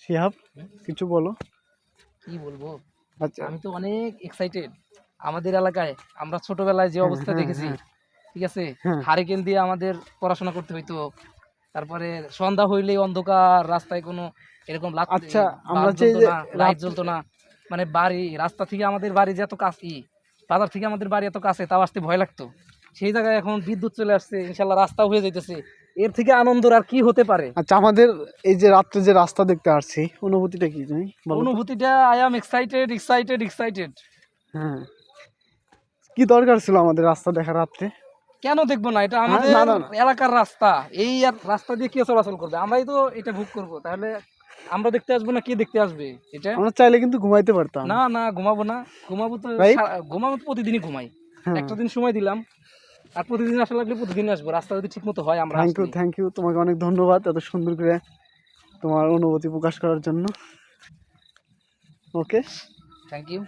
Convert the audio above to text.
শিহাব কিছু বলো। কি বলবো, আচ্ছা আমি তো অনেক এক্সাইটেড। আমাদের এলাকায় আমরা ছোটবেলায় যে অবস্থা দেখেছি, ঠিক আছে, হারিকেন দিয়ে আমাদের পড়াশোনা করতে হইতো। তারপরে সন্ধ্যা হইলেই অন্ধকার, রাস্তায় কোনো এরকম আচ্ছা আমরা বাল্ব যে জ্বলতো না, লাইট জ্বলতো না। মানে বাড়ি, রাস্তা থেকে আমাদের বাড়ি যে এত কাছে, বাজার থেকে আমাদের বাড়ি এত কাছে, তাও আসতে ভয় লাগতো। সেই জায়গায় এখন বিদ্যুৎ চলে আসছে, ইনশাল্লাহ রাস্তা হয়ে যাইতেছে। এর থেকে আনন্দের আর কি হতে পারে? আচ্ছা আমাদের এই যে রাত্রে যে রাস্তা দেখতে আসছি অনুভূতিটা কি তুমি বলো তো? অনুভূতিটা, I am excited excited excited. হ্যাঁ, কি দরকার ছিল আমাদের রাস্তা দেখা রাত্রে? কেন দেখবো না? এটা হ্যাঁ, আমাদের না না না, এলাকার রাস্তা। এই আর রাস্তা দিয়ে কে চলাচল করবে? আমরাই তো এটা ভোগ করবো। তাহলে আমরা দেখতে আসবো না, কে দেখতে আসবে এটা? আমরা চাইলে কিন্তু ঘুমাইতে পারতাম। না না, ঘুমাবো না। ঘুমাবো তো রাইট। ঘুমাবো তো প্রতিদিনই ঘুমাই। হ্যাঁ, একটা দিন সময় দিলাম, আর প্রতিদিন আসা লাগলে প্রতিদিন আসবো। রাস্তা যদি ঠিক মতো হয় আমরা আসবো। থ্যাংক ইউ তোমাকে অনেক ধন্যবাদ এত সুন্দর করে তোমার অনুভূতি প্রকাশ করার জন্য। ওকে, থ্যাংক ইউ।